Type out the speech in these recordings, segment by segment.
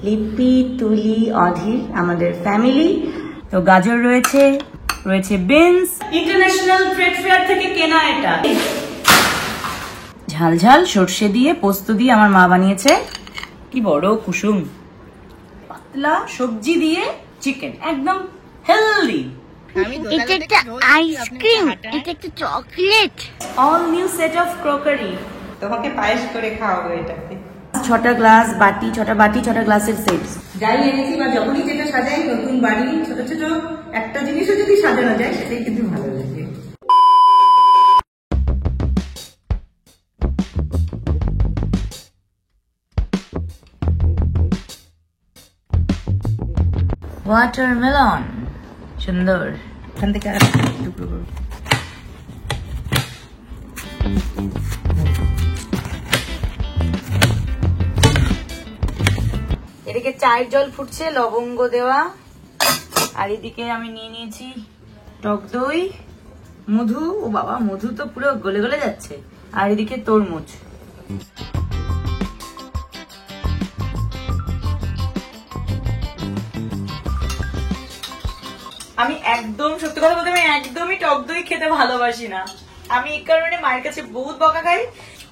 লিপি, তুলি, অধীর আমাদের ফ্যামিলি। তো গাজর রয়েছে, রয়েছে বিনস, ইন্টারন্যাশনাল ট্রেড ফেয়ার থেকে কেনা এটা। ঝাল ঝাল সর্ষে দিয়ে পোস্ত দিয়ে আমার মা বানিয়েছে। কি বড় কুসুম, পাতলা সবজি দিয়ে চিকেন, একদম হেলদি। এটা একটা আইসক্রিম, এটা একটা chocolate, all new set of crockery. তোমাকে পায়েস করে খাওয়াবো এটাকে। 6টা গ্লাস, বাটি, 6টা বাটি, 6টা গ্লাসের সেট। যাই এনেছি বা যখনই যেটা সাজাই, নতুন বাড়ি ছোট ছোট একটা জিনিসও যদি সাজানো যায় সেটাই কিন্তু ভালো লাগে। ওয়াটারমেলন সুন্দর, এখান থেকে আর টুকরো করো। এদিকে চায়ের জল ফুটছে, লবঙ্গ দেওয়া, আর এদিকে আমি নিয়ে নিয়েছি টক দই, মধু। ও বাবা, মধু তো পুরো গলে গলে যাচ্ছে। আর এদিকে তরমুজ। আমি একদম সত্যি কথা বলতে, আমি একদমই টক দই খেতে ভালোবাসি না। আমি এই কারণে মায়ের কাছে বহুত বকা খাই।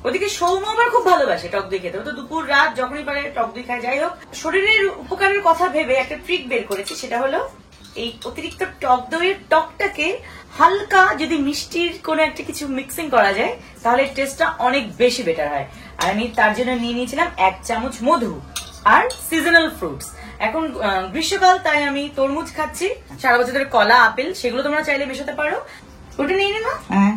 ওদিকে সৌম্য আবার খুব ভালোবাসে টক দই খেতে, ও তো দুপুর রাত যখনই পারে টক দই খায়। যাই হোক, শরীরের উপকারের কথা ভেবে একটা ট্রিক বের করেছি, সেটা হলো এই অতিরিক্ত টক দইয়ের টকটাকে হালকা যদি মিষ্টির কোনো একটা কিছু মিক্সিং করা যায়, তাহলে টেস্টটা অনেক বেশি বেটার হয়। আর আমি তার জন্য নিয়ে নিয়েছিলাম 1 চামচ মধু আর সিজনাল ফ্রুটস। এখন গ্রীষ্মকাল, তাই আমি তরমুজ খাচ্ছি। সারা বছর ধরে কলা, আপেল, সেগুলো তোমরা চাইলে মেশাতে পারো। ওটা নিয়ে নে না। হ্যাঁ,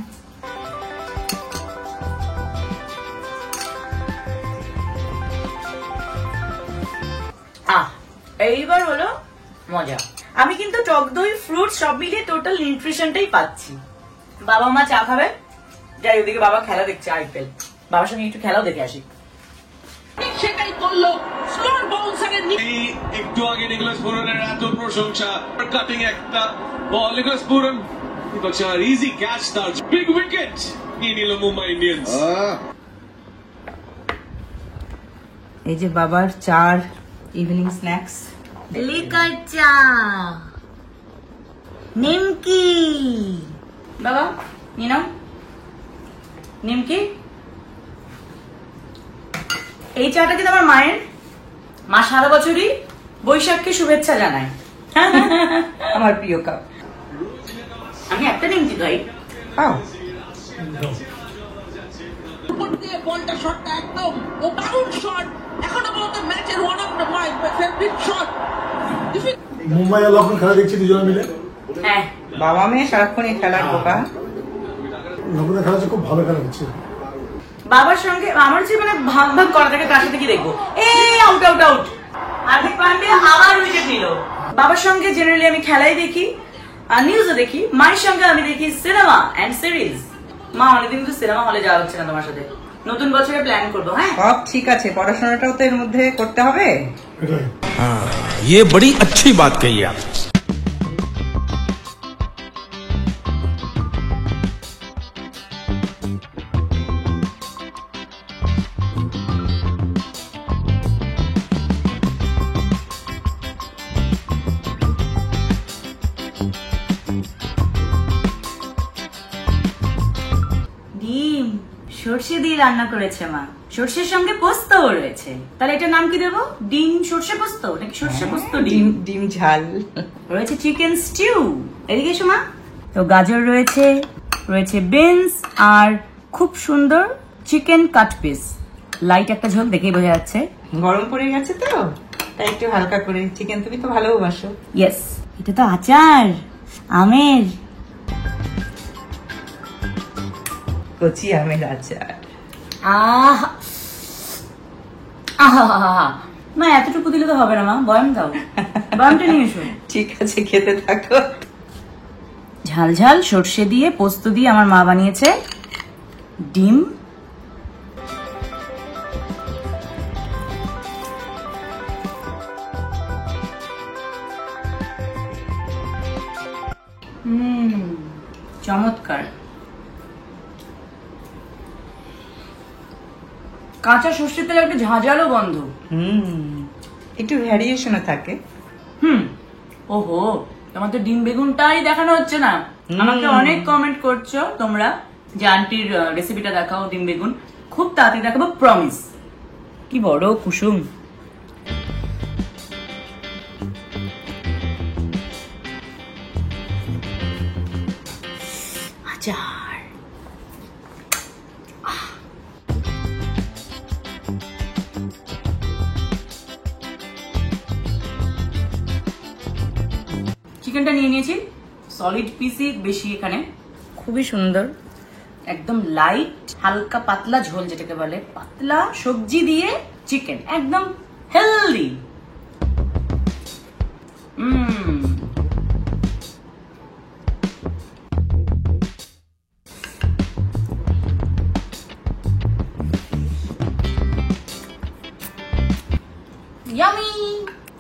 এইবার হলো মজা। আমি কিন্তু টক দই, ফ্রুট সব মিলিয়ে টোটাল নিউট্রিশনটাই পাচ্ছি। বাবা মা চা খাবে, যাই ওদিকে বাবা খেলা দেখছে আইপিএল। বাবার সঙ্গে একটু খেলাও দেখে আসি। সেটাই করলো স্লোর বাউন্সারের। একটু আগে নিকোলাস পুরনের এত প্রশংসা, কাটিং একটা বল, নিকোলাস পুরন ইজি ক্যাচ, তার বিগ উইকেট নিয়ে নিল মুম্বাই ইন্ডিয়ান্স। এই যে বাবার চার ইভিনিং স্ন্যাক্স। লিকার চা, নিমকি। বাবা নিয়ে নাও নিমকি। এই চাটা কিন্তু আমার মায়ের। মা সারা বছরই বৈশাখকে শুভেচ্ছা জানায়। আমার প্রিয় কাপ। আমি একটা নিমকি খাই। খাও। বলটা শটটা একদম ও দারুণ শট, এখনো পর্যন্ত ম্যাচের one of the my favourite shot. Mumbai আর লখনৌ খেলা দেখছি দুজনে মিলে। হ্যাঁ, বাবা মেয়ে সারাক্ষণ এই খেলার বোকা। লখনৌ খেলা হচ্ছে, খুব ভালো খেলা হচ্ছে। বাবার সঙ্গে আমার যে মানে ভাগ ভাগ করা থাকে, কার সাথে কি দেখবো। এই out out out, Hardik Pandya আবার উইকেট নিল। বাবার সঙ্গে জেনারেলি আমি খেলাই দেখি আর নিউজও দেখি। মায়ের সঙ্গে আমি দেখি সিনেমা এন্ড সিরিজ। মা, অনেকদিন তো সিনেমা হলে যাওয়া হচ্ছে না তোমার সাথে। নতুন বছরে প্ল্যান করবো। হ্যাঁ, সব ঠিক আছে, পড়াশোনাটাও তো এর মধ্যে করতে হবে। এটাই ये बड़ी अच्छी बात कही आप। ডিম সর্ষে দিয়ে রান্না করেছে মা, সর্ষের সঙ্গে পোস্তও রয়েছে। তাহলে এটার নাম কি দেবো? ডিম সর্ষে পোস্ত নাকি সর্ষে পোস্ত ডিম? ডিম ঝাল রয়েছে চিকেন স্টিউ। এদিকে এসো মা। তো গাজর রয়েছে, রয়েছে বিনস, আর খুব সুন্দর চিকেন কাট পিস। লাইট একটা ঝোল, দেখেই বোঝা যাচ্ছে। গরম পড়ে গেছে তো, তাই একটু হালকা করে। চিকেন তুমি তো ভালোবাসো। ইয়েস, এটা তো আচার আমের, কচি আমের আচার। আহ আহা, মা এতটুকু দিলে তো হবে না মা, বয়াম দাও, বয়ামটা নিয়ে এসো। ঠিক আছে, খেতে থাকো। ঝাল ঝাল সর্ষে দিয়ে পোস্ত দিয়ে আমার মা বানিয়েছে। ডিম, চমৎকার। কাঁচা সর্ষের তেলে একটা ঝাঁঝালো গন্ধ। একটু ভ্যারিয়েশনও থাকে। ওহো, তোমার তো ডিম বেগুনটাই দেখানো হচ্ছে না। আমাকে অনেক কমেন্ট করছো তোমরা যে আন্টির রেসিপিটা দেখাও ডিম বেগুন। খুব তাড়াতাড়ি দেখাবো, প্রমিস। কি বড় কুসুম। আচার, চিকেনটা নিয়ে নিয়েছি, সলিড পিসই বেশি এখানে, খুবই সুন্দর, একদম লাইট হালকা পাতলা ঝোল যেটাকে বলে, পাতলা সবজি দিয়ে চিকেন, একদম হেলদি। ইয়ামি।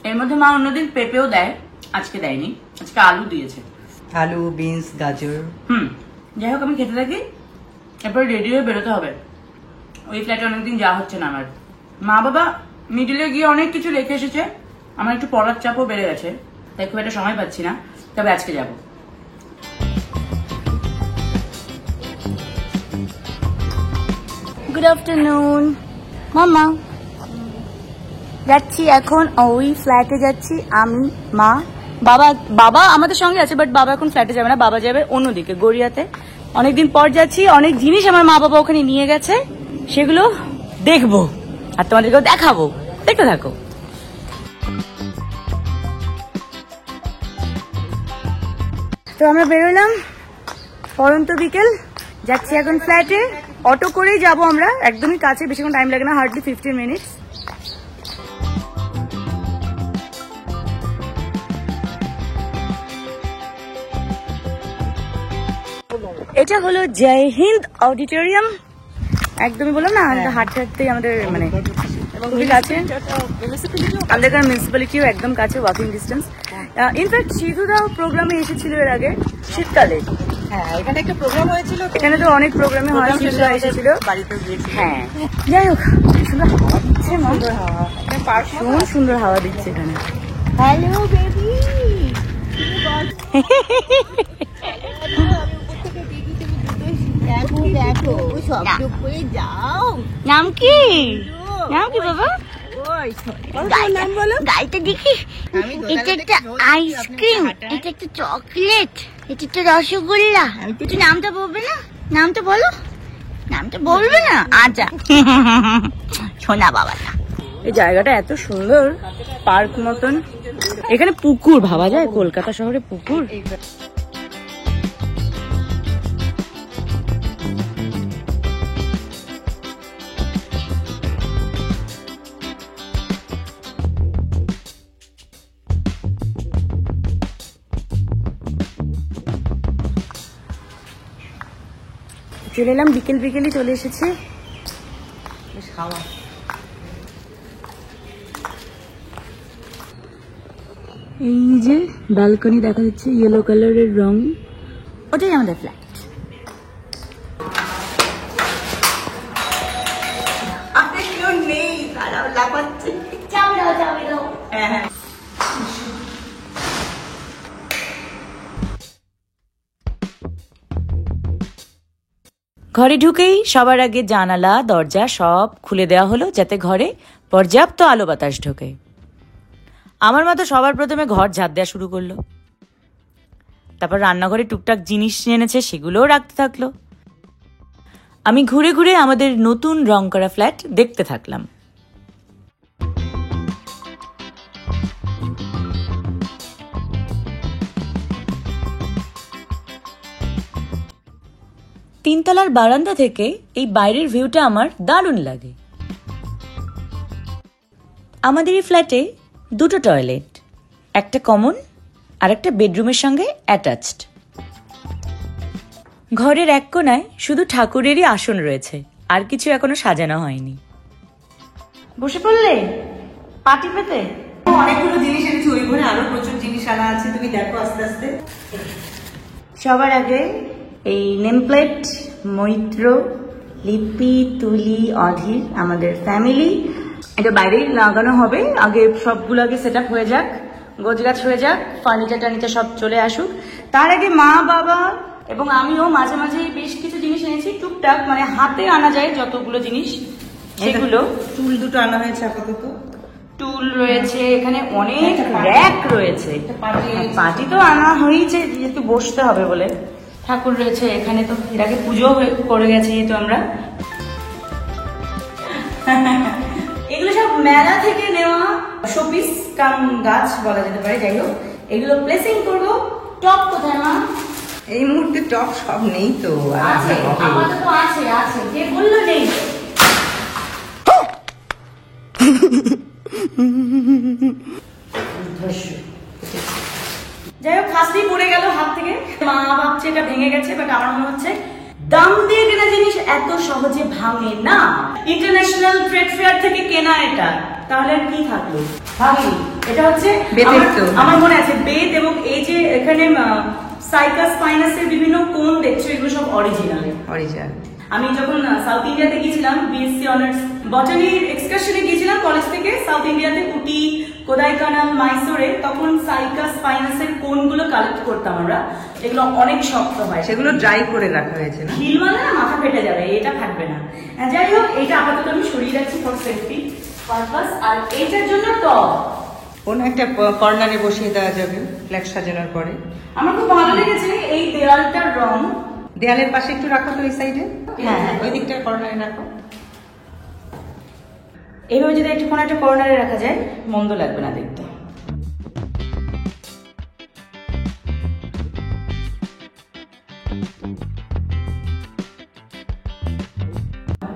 এর মধ্যে মা অন্যদিন পেঁপেও দেয়, আজকে দেয়নি, আজকে আলু দিয়েছে। আলু, বিনস, গাজর। যাই হোক, আমি খেতে থাকি, এরপর রেডি হয়ে বেরোতে হবে। ওই ফ্ল্যাটে অনেকদিন যাওয়া হচ্ছে না আমার। মা বাবা মিডিলে গিয়ে অনেক কিছু রেখে এসেছে, আমার একটু পড়ার চাপও বেড়ে গেছে, তাই খুব একটা সময় পাচ্ছি না, তবে আজকে যাব। গুড আফটারনুন মামা। যাচ্ছি এখন ওই ফ্ল্যাটে যাচ্ছি আমি, মা, বাবা। বাবা আমাদের সঙ্গে আছে, বাট বাবা এখন ফ্ল্যাটে যাবে না, বাবা যাবে অন্যদিকে গড়িয়াতে। অনেকদিন পর যাচ্ছি, অনেক জিনিস আমার মা বাবা ওখানে নিয়ে গেছে, সেগুলো দেখবো আর তোমাদেরকেও দেখাবো, দেখতে থাকো। তো আমরা বেরোলাম, পরন্ত বিকেল, যাচ্ছি এখন ফ্ল্যাটে। অটো করেই যাব আমরা, একদমই কাছে, বেশিক্ষণ টাইম লাগে না, হার্ডলি 15 মিনিটস। এটা হলো জয় হিন্দ অডিটোরিয়াম, একদমই বললাম না, হাঁটতে হাঁটতেই আমাদের মানে খুবই কাছে। আমাদের এখানে মিউনিসিপ্যালিটিও একদম কাছে, ওয়াকিং ডিস্টেন্স। ইনফ্যাক্ট সিধুদাও প্রোগ্রামে এসেছিল এর আগে, শীতকালে। হ্যাঁ, এখানে একটা প্রোগ্রাম হয়েছিল, এখানে তো অনেক প্রোগ্রামে হয়, সিধুদা এসেছিল। বাড়িতে গিয়েছি। হ্যাঁ, যাই হোক, সুন্দর হাওয়া দিচ্ছে, ভীষণ সুন্দর হাওয়া দিচ্ছে এখানে। Hello baby. নাম কি? নাম কি বাবা? গাড়িটা দেখি। এটা একটা আইসক্রিম, এটা একটা চকলেট, এটা একটা রসগোল্লা। তুই নামটা বলবে না? নামটা বলো। নামটা বলবে না? আচ্ছা। শোনা বাবাটা। এই জায়গাটা এত সুন্দর, পার্ক মতন। এখানে পুকুর, ভাবা যায় কলকাতা শহরে পুকুর। চলে এলাম, বিকেল বিকেলই চলে এসেছে। বেশ হাওয়া। এই যে ব্যালকনি দেখা যাচ্ছে, ইয়েলো কালারের রং, ওটাই আমাদের ফ্ল্যাট। আপনি কেউ নেই, তারা লাফাচ্ছে। হ্যাঁ হ্যাঁ। ঘরে ঢুকেই সবার আগে জানালা দরজা সব খুলে দেওয়া হলো, যাতে ঘরে পর্যাপ্ত আলো বাতাস ঢোকে। আমার মতো সবার প্রথমে ঘর ঝাড় দেওয়া শুরু করলো, তারপর রান্নাঘরে টুকটাক জিনিস এনেছে সেগুলোও রাখতে থাকলো। আমি ঘুরে ঘুরে আমাদের নতুন রং করা ফ্ল্যাট দেখতে থাকলাম। তিনতলার বারান্দা থেকে এই বাইরের ভিউটা আমার দারুণ লাগে। আমাদের এই ফ্ল্যাটে দুটো টয়লেট, একটা কমন আর একটা বেডরুমের সঙ্গে অ্যাটাচড। ঘরের এক কোনায় শুধু ঠাকুরেরই আসন রয়েছে, আর কিছু এখনো সাজানো হয়নি। বসে পড়লে পাটি পেতে? অনেকগুলো জিনিস এনেছি, ওই ঘরে আরো প্রচুর জিনিস আনা আছে, তুমি দেখো আস্তে আস্তে। সবার আগে এই নেমপ্লেট, মৈত্র, লিপি, তুলি, অধীর, আমাদের ফ্যামিলি। এটা বাইরেই লাগানো হবে। আগে সবগুলো আগে সেট আপ হয়ে যাক, গোছগাছ হয়ে যাক, ফার্নিচার টার্নিচার সব চলে আসুক। তার আগে মা বাবা এবং আমিও মাঝে মাঝে বেশ কিছু জিনিস এনেছি টুকটাক, মানে হাতে আনা যায় যতগুলো জিনিস সেগুলো। চুল দুটো আনা হয়েছে আপাতত। টুল রয়েছে এখানে, অনেক র্যাক রয়েছে। পাটি তো আনা হয়েছে যেহেতু বসতে হবে বলে। ঠাকুর রয়েছে এখানে, তো এর আগে পুজো করে গেছে যেহেতু আমরা। এগুলো সব মেলা থেকে নেওয়া শোপিস কাম গাছ বলা যেতে পারে। যাই হোক, এগুলো প্লেসিং করবো। টপ কোথায় মা? এই মুহূর্তে টপ সব নেই তো। আছে, আপাতত আছে। আছে, কে বললো নেই? যাই হোক, ফার্স্টলি পড়ে গেল হাত থেকে। মা ভাবছে এটা ভেঙে গেছে, বাট আমার মনে হচ্ছে দাম দিয়ে কেনা জিনিস এত সহজে ভাঙে না। ইন্টারন্যাশনাল ট্রেড ফেয়ার থেকে কেনা এটা, তাহলে আর কি থাকলো? ভাঙি। এটা হচ্ছে আমার মনে আছে বেদ, এবং এই যে এখানে সাইকাস ফাইনাসের বিভিন্ন কোন দেখছো, এগুলো সব অরিজিনাল। আমি যখন সাউথ ইন্ডিয়াতে গিয়েছিলাম বিএসসি অনার্স বটানির এক্সকারশনে গিয়েছিলাম কলেজ থেকে সাউথ ইন্ডিয়াতে, উটি, কোদাইকানাল, মাইসোরে, তখন সাইকাস ফাইনাসের কোনগুলো কালেক্ট করতাম আমরা। এগুলো অনেক শক্ত হয়, সেগুলো ড্রাই করে রাখা হয়েছে না? হিল মানে না, মাথা ফেটে যাবে, এটা থাকবে না। যাই হোক, এটা আপাতত আমি সরিয়ে রাখছি ফর সেফটি পারপাস। আর এইটার জন্য টপ কোন একটা কর্নারে বসিয়ে দেওয়া যাবে ফ্ল্যাট সাজানোর পরে। আমার খুব ভালো লেগেছে এই দেওয়ালটার রং। দেয়ালের পাশে একটু রাখো তো, এই সাইডে। হ্যাঁ, ওই দিকটা কর্নারে রাখো। এইভাবে যদি একটু কোনো একটা কর্নারে রাখা যায়, মন্দ লাগবে না দেখতে।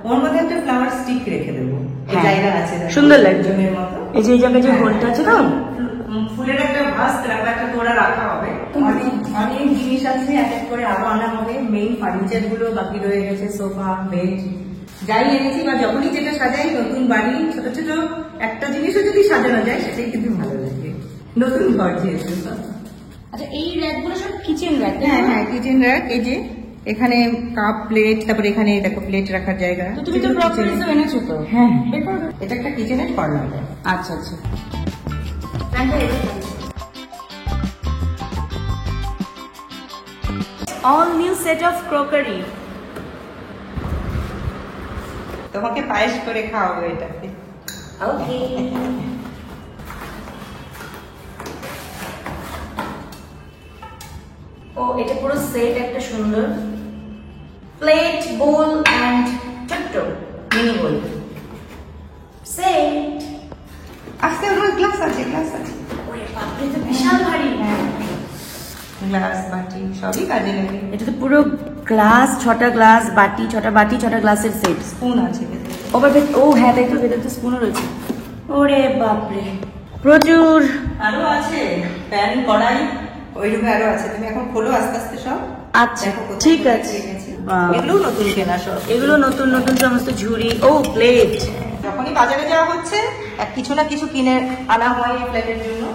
ওর মধ্যে একটা ফ্লাওয়ার স্টিক রেখে দেবো, জায়গা আছে, সুন্দর লাগবে জমির মতো। এই যে এই জায়গায় যে হোলটা আছে না, ফুলের একটা ভাস রাখা, একটা তোড়া রাখা হবে। অনেক জিনিস আছে, এক এক করে আরো আনা হবে। মেইন ফার্নিচার গুলো বাকি রয়ে গেছে, সোফা, বেড, যাই এনেছি বা যখনই যেটা সাজাই, নতুন বাড়ি ছোট ছোট একটা জিনিসও যদি সাজানো যায় সেটাই কিন্তু ভালো লাগে, নতুন ঘর যেহেতু। আচ্ছা, এই র্যাকগুলো সব কিচেন র্যাক? হ্যাঁ হ্যাঁ, কিচেন র্যাক। এই যে এখানে কাপ, প্লেট, তারপরে এখানে দেখো প্লেট রাখার জায়গা। তো তুমি তো গ্রসারিজ এনেছো তো? হ্যাঁ, এটা একটা কিচেনের কর্নার। আচ্ছা আচ্ছা। All new set of crockery. তোমাকে পায়েস করে খাওয়াবো এটাকে। Okay. ও, এটা পুরো সেট একটা সুন্দর প্লেট, বোল এন্ড ছোট্ট মিনি বোল সেট। আজকে আমার গ্লাস আছে, গ্লাস আছে। ওরে বাপরে, তো বিশাল ভারী। গ্লাস, বাটি সবই কাজে লাগে। এটা তো পুরো গ্লাস, 6টা গ্লাস, বাটি 6টা বাটি, 6টা গ্লাসের সেট। স্পুন আছে ভেতরে। ও হ্যাঁ, তাই তো, ভেতরে তো স্পুনও রয়েছে। ওরে বাপরে, প্রচুর। আরো আছে প্যান, কড়াই, ওই রুমে আরো আছে। তুমি এখন খোলো আস্তে আস্তে সব। আচ্ছা, ঠিক আছে। এগুলো নতুন কেনা সব। এগুলো নতুন নতুন সমস্ত ঝুড়ি, ও প্লেট। যখনই বাজারে যাওয়া হচ্ছে কিছু না কিছু কিনে আনা হয় এই ফ্ল্যাটের জন্য।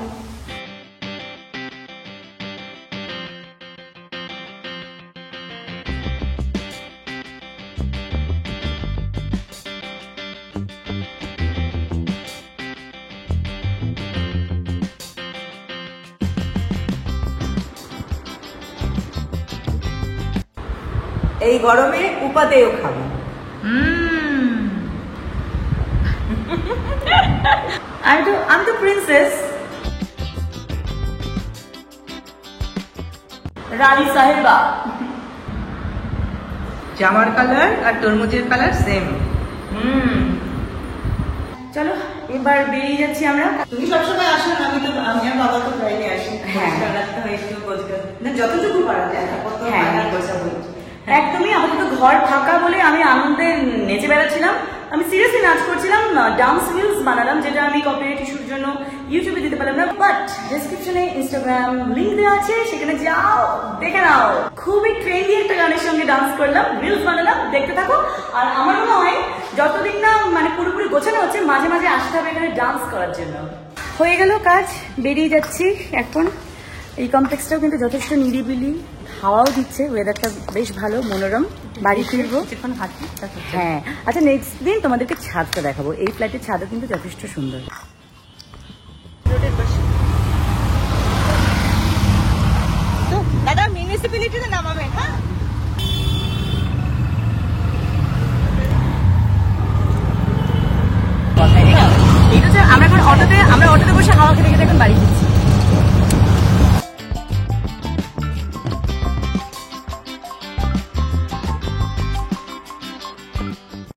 এই গরমে উপাদেয় খাবো। আমি তো প্রিন্সেস রানী সাহেবা। জামার কালার আর তরমুজের কালার সেম। চলো এবার বেরিয়ে যাচ্ছি আমরা। তুমি সবসময় আসো না? আমি আর বাবা তো প্রায়ই আসি। হ্যাঁ, রাখতে হয় একটু গোছগাছ, না যতটুকু পারা যায়। তারপর তো হ্যাঁ, গোছাবো। একদমই। আমাদের তো ঘর ফাঁকা বলে আমি আনন্দে নেচে বেড়াচ্ছিলাম। আমি সিরিয়াসলি নাচ করছিলাম, ডান্স রিলস বানালাম, যেটা আমি কপিরাইট ইস্যুর জন্য ইউটিউবে দিতে পারলাম না। বাট ডেসক্রিপশনে ইনস্টাগ্রাম লিংক দেওয়া আছে, সেখানে যাও, দেখে নাও। খুবই ট্রেন্ডি একটা গানের সঙ্গে ডান্স করলাম, রিলস বানালাম, দেখতে থাকো। আর আমার মনে হয় যতদিন না মানে পুরোপুরি গোছানো হচ্ছে, মাঝে মাঝে আসতে হবে এখানে ডান্স করার জন্য। হয়ে গেল কাজ, বেরিয়ে যাচ্ছি এখন। এই কমপ্লেক্সটাও কিন্তু যথেষ্ট নিরিবিলি, হাওয়াও দিচ্ছে, ওয়েদারটা বেশ ভালো, মনোরম। বাড়ি ফিরবো কিছুক্ষণ হাঁটি হ্যাঁ। আচ্ছা নেক্সট দিন তোমাদেরকে ছাদটা দেখাবো, এই ফ্ল্যাটের ছাদও কিন্তু যথেষ্ট সুন্দর। তো দাদা মিউনিসিপ্যালিটিতে নামাবেন। হ্যাঁ এটা হচ্ছে আমরা অটোতে বসে হাওয়া খেতে খেতে এখন বাড়ি ফিরছি।